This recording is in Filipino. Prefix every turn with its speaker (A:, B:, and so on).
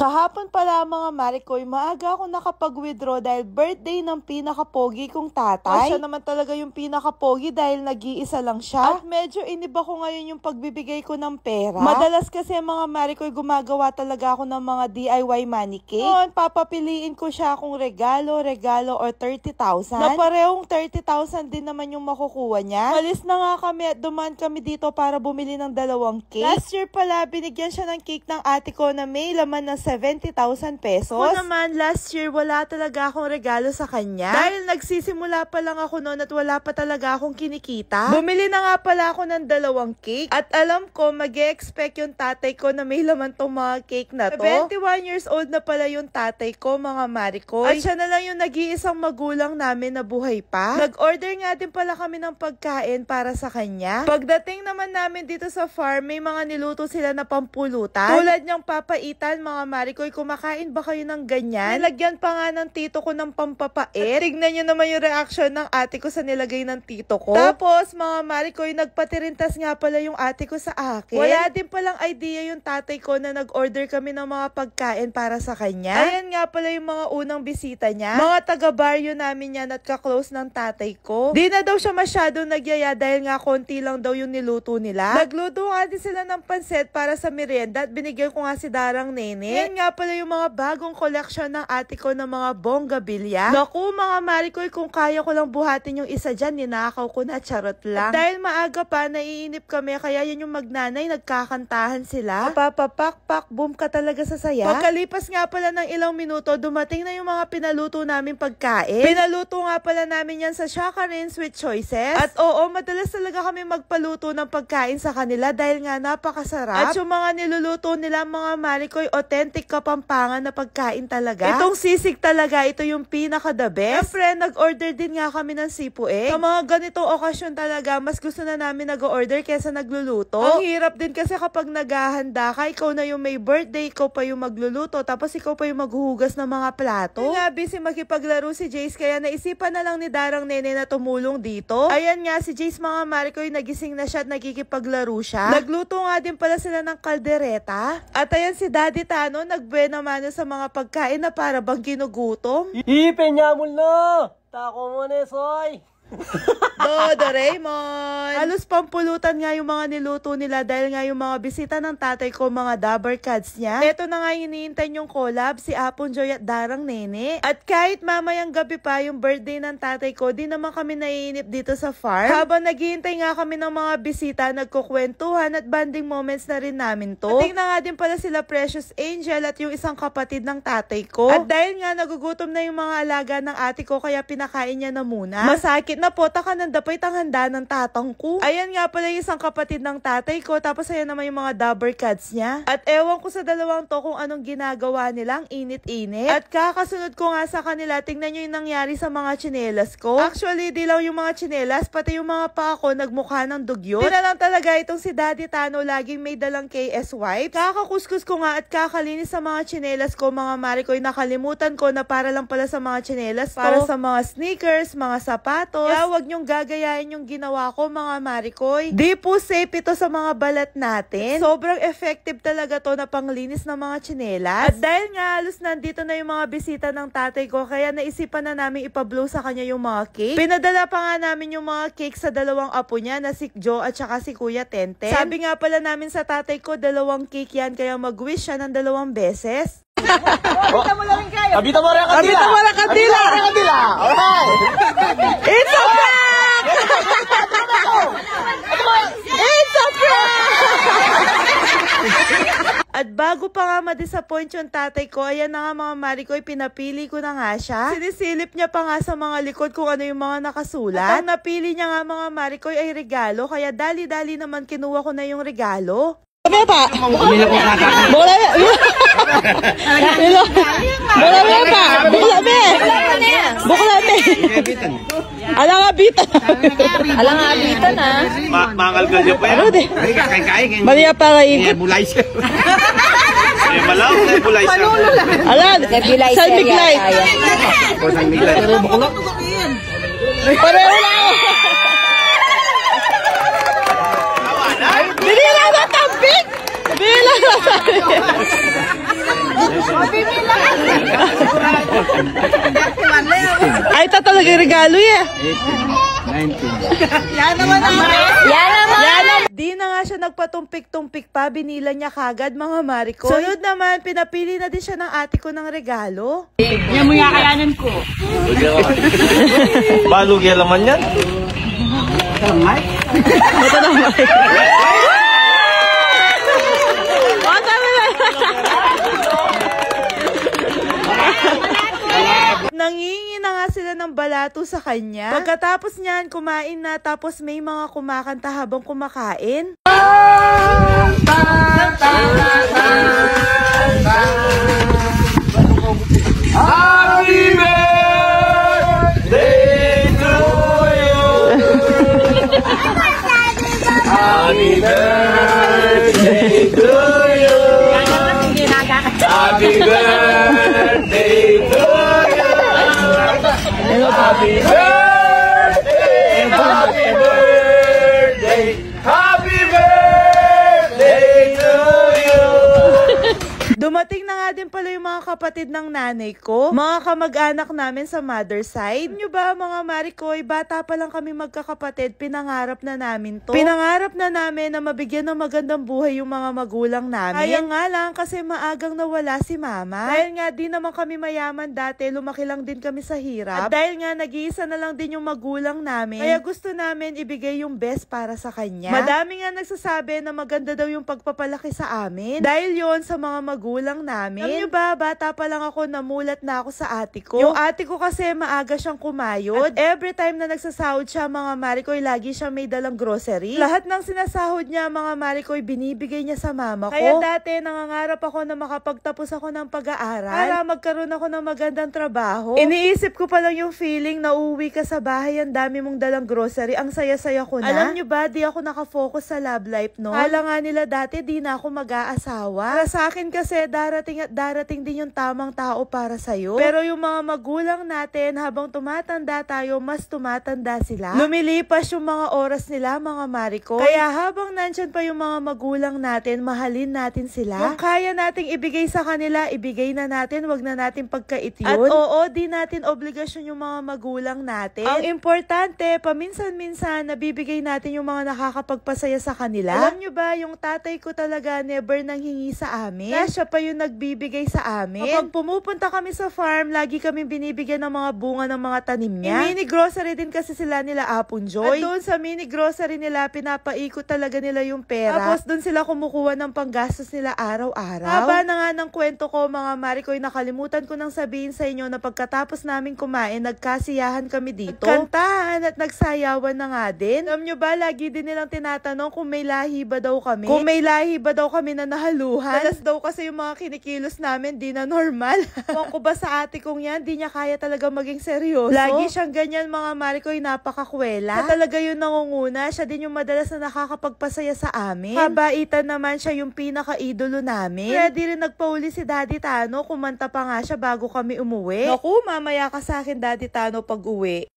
A: Kahapon pala mga Marikoy, maaga ako nakapag-withdraw dahil birthday ng pinaka-pogi kong tatay. Siya naman talaga yung pinaka-pogi dahil nag-iisa lang siya. At medyo iniba ko ngayon yung pagbibigay ko ng pera. Madalas kasi mga Marikoy, gumagawa talaga ako ng mga DIY money cake. Noon, papapiliin ko siya kung regalo or 30,000. Na parehong 30,000 din naman yung makukuha niya. Malis na nga kami at dumaan kami dito para bumili ng 2 cake. Last year pala, binigyan siya ng cake ng ate ko na may laman ng 70,000 pesos. Ako naman, last year, wala talaga akong regalo sa kanya. Dahil nagsisimula pa lang ako noon at wala pa talaga akong kinikita. Bumili na nga pala ako ng 2 cake. At alam ko, mag-e-expect yung tatay ko na may laman tong mga cake na to. 21 years old na pala yung tatay ko, mga Marikoy. At siya na lang yung nag-iisang magulang namin na buhay pa. Nag-order nga din pala kami ng pagkain para sa kanya. Pagdating naman namin dito sa farm, may mga niluto sila na pampulutan. Tulad niyang papaitan, mga Marikoy, kumakain ba kayo ng ganyan? Nilagyan pa nga ng tito ko ng pampapait. At tignan nyo naman yung reaction ng ate ko sa nilagay ng tito ko. Tapos, mga Marikoy, nagpatirintas nga pala yung ate ko sa akin. Wala din palang idea yung tatay ko na nag-order kami ng mga pagkain para sa kanya. Ayan nga pala yung mga unang bisita niya. Mga taga-baryo namin yan at ka-close ng tatay ko. Di na daw siya masyadong nagyaya dahil nga konti lang daw yung niluto nila. Nagluto nga din sila ng pansit para sa merienda at binigyan ko nga si Darang Nene. Yan nga pala yung mga bagong collection ng ate ko ng mga bonggabilya. Naku mga Marikoy, kung kaya ko lang buhatin yung isa dyan, ninakaw ko na, charot lang. At dahil maaga pa, naiinip kami, kaya yan yung magnanay, nagkakantahan sila. Papapak, boom ka talaga sa saya. Pagkalipas nga pala ng ilang minuto, dumating na yung mga pinaluto namin pagkain. Pinaluto nga pala namin yan sa Shakarin Sweet Choices. At oo, madalas talaga kami magpaluto ng pagkain sa kanila dahil nga napakasarap. At yung mga niluluto nila mga Marikoy, authentic Kapampangan na pagkain talaga. Itong sisig talaga, ito yung pinaka-the best. Siyempre, nag-order din nga kami ng sipu egg. Sa mga ganitong okasyon talaga, mas gusto na namin nag-order kesa nagluluto. Ang hirap din kasi kapag naghahanda ka, ikaw na yung may birthday, ikaw pa yung magluluto, tapos ikaw pa yung maghuhugas ng mga plato. Nga, busy makipaglaro si Jace, kaya naisipan na lang ni Darang Nene na tumulong dito. Ayan nga, si Jace mga Marikoy, nagising na siya at nakikipaglaro siya. Nagluto nga din pala sila ng kaldereta. At ayan si Daddy Tano, nagbuena mano sa mga pagkain na para bang ginugutom.
B: Ipenyamol na! Tako mo na, soy!
A: Doraemon! Halos pampulutan nga yung mga niluto nila dahil nga yung mga bisita ng tatay ko, mga Dabber Cats niya. Ito na nga hinihintay yung collab, si Apon Joy at Darang Nene. At kahit mamayang gabi pa yung birthday ng tatay ko, di naman kami naiinip dito sa farm. Habang naghihintay nga kami ng mga bisita, nagkukwentuhan at bonding moments na rin namin to. Ating na nga din pala sila Precious Angel at yung isang kapatid ng tatay ko. At dahil nga nagugutom na yung mga alaga ng ate ko, kaya pinakain niya na muna. Masakit na po, taka ng dapay tang handa ng tatang ko. Ayan nga pala yung isang kapatid ng tatay ko, tapos ayan naman yung mga Dabber Cats niya. At ewan ko sa dalawang to kung anong ginagawa nilang init-init. At kakasunod ko nga sa kanila, tingnan nyo yung nangyari sa mga tsinelas ko. Actually, di lang yung mga tsinelas, pati yung mga paa ko nagmukha ng dugyot. Di na lang talaga itong si Daddy Tano, laging may dalang KS wipes. Kakakuskus ko nga at kakalinis sa mga tsinelas ko, mga Marikoy, nakalimutan ko na para lang pala sa mga tsinelas, para sa mga sneakers, mga sapatos. Kaya wag nyong gagayahin yung ginawa ko, mga Marikoy. Di po safe ito sa mga balat natin. Sobrang effective talaga to na panglinis ng mga tsinelas. At dahil nga halos nandito na yung mga bisita ng tatay ko, kaya naisipan na namin ipablow sa kanya yung mga cake. Pinadala pa nga namin yung mga cake sa 2 apo niya na si Joe at saka si Kuya Tenten. Sabi nga pala namin sa tatay ko, 2 cake yan, kaya mag-wish siya ng 2 beses.
B: Kabita mo lang kayo! Kabita mo lang kandila!
A: Kabita mo lang kandila!
B: Alright!
A: It's a prank! It's a prank! At bago pa nga ma-disappoint yung tatay ko, ayan na nga mga Marikoy, pinapili ko na nga siya. Sinisilip niya pa nga sa mga likod kung ano yung mga nakasulat. At ang napili niya nga mga Marikoy ay regalo, kaya dali-dali naman kinuha ko na yung regalo. Sabi pa! Bukla pa! Bukla pa! Alang abitan! Alang abitan ha!
C: Mangalgal niya pa yan.
A: Ano de? Maliya pa kayo.
C: Nebulay siya. Malaw, nebulay siya.
A: Alang! Salmiglay!
C: Salmiglay.
A: Pareho na ako! Bili lang na tampik! Bili lang na tampik! Ay, ito talaga yung regalo eh.
C: 19.
A: Yan naman. Di na nga siya nagpatumpik-tumpik pa, binila niya kagad mga Marikoy. Sunod naman, pinapili na din siya ng ate ko ng regalo.
D: Yan mo yung kakayanan ko.
C: Balugi laman yan.
A: Nangingi na nga sila ng balato sa kanya. Pagkatapos niyan, kumain na, tapos may mga kumakanta habang kumakain.
C: Happy birthday to you. Happy birthday to you. Happy birthday to you. Happy birthday. Happy birthday. Happy birthday to you.
A: Dumating na nga din pala yung mga kapatid ng nanay ko, mga kamag-anak namin sa mother side. Nyo ba mga Marikoy, bata pa lang kami magkakapatid, pinangarap na namin to. Pinangarap na namin na mabigyan ng magandang buhay yung mga magulang namin. Kaya nga lang kasi maagang nawala si mama. Dahil nga di naman kami mayaman dati, lumaki lang din kami sa hirap. At dahil nga nag-iisa na lang din yung magulang namin, kaya gusto namin ibigay yung best para sa kanya. Madami nga nagsasabi na maganda daw yung pagpapalaki sa amin. Dahil yon sa mga magulang namin. Alam nyo ba, bata pa lang ako, namulat na ako sa ate ko. Yung ate ko kasi maaga siyang kumayod. At every time na nagsasahod siya, mga Marikoy, lagi siya may dalang grocery. Lahat ng sinasahod niya, mga Marikoy, binibigay niya sa mama ko. Kaya dati, nangangarap ako na makapagtapos ako ng pag-aaral para magkaroon ako ng magandang trabaho. Iniisip ko pa lang yung feeling na uuwi ka sa bahay, ang dami mong dalang grocery, ang saya-saya ko na. Alam nyo ba, di ako nakafocus sa love life, no? Kala nga nila dati, di na ako mag-aasawa. Para sa akin kasi, darating at darating din yung tamang tao para sa'yo. Pero yung mga magulang natin, habang tumatanda tayo, mas tumatanda sila. Lumilipas yung mga oras nila, mga Marikoy. Kaya habang nandyan pa yung mga magulang natin, mahalin natin sila. Kung kaya nating ibigay sa kanila, ibigay na natin, wag na natin pagkait yun. At oo, di natin obligasyon yung mga magulang natin. Ang importante, paminsan-minsan, nabibigay natin yung mga nakakapagpasaya sa kanila. Alam nyo ba, yung tatay ko talaga never nang hingi sa amin. Kaya siya pa yung nagbibigay sa amin. Kapag pumupunta kami sa farm, lagi kami binibigyan ng mga bunga ng mga tanim niya. Mini grocery din kasi sila nila Apon Joy. At doon sa mini grocery nila, pinapaikot talaga nila yung pera. Tapos doon sila kumukuha ng panggastos nila araw-araw. Haba na nga ng kwento ko, mga Marikoy, nakalimutan ko nang sabihin sa inyo na pagkatapos namin kumain, nagkasiyahan kami dito. Nagkantahan at nagsayawan na nga din. Alam nyo ba, lagi din nilang tinatanong kung may lahi ba daw kami. Kung may lahi ba daw kami na nahaluhan. Talas daw kasi yung mga kinikilos namin, di na normal. Kung ko ba sa ate kong yan, di niya kaya talaga maging seryoso. Lagi siyang ganyan, mga Marikoy, napakakwela. At talaga yun nangunguna, siya din yung madalas na nakakapagpasaya sa amin. Kabaitan naman siya yung pinaka-idolo namin. Kaya di rin nagpauli si Daddy Tano, kumanta pa nga siya bago kami umuwi. Naku, mamaya ka sa akin, Daddy Tano, pag uwi.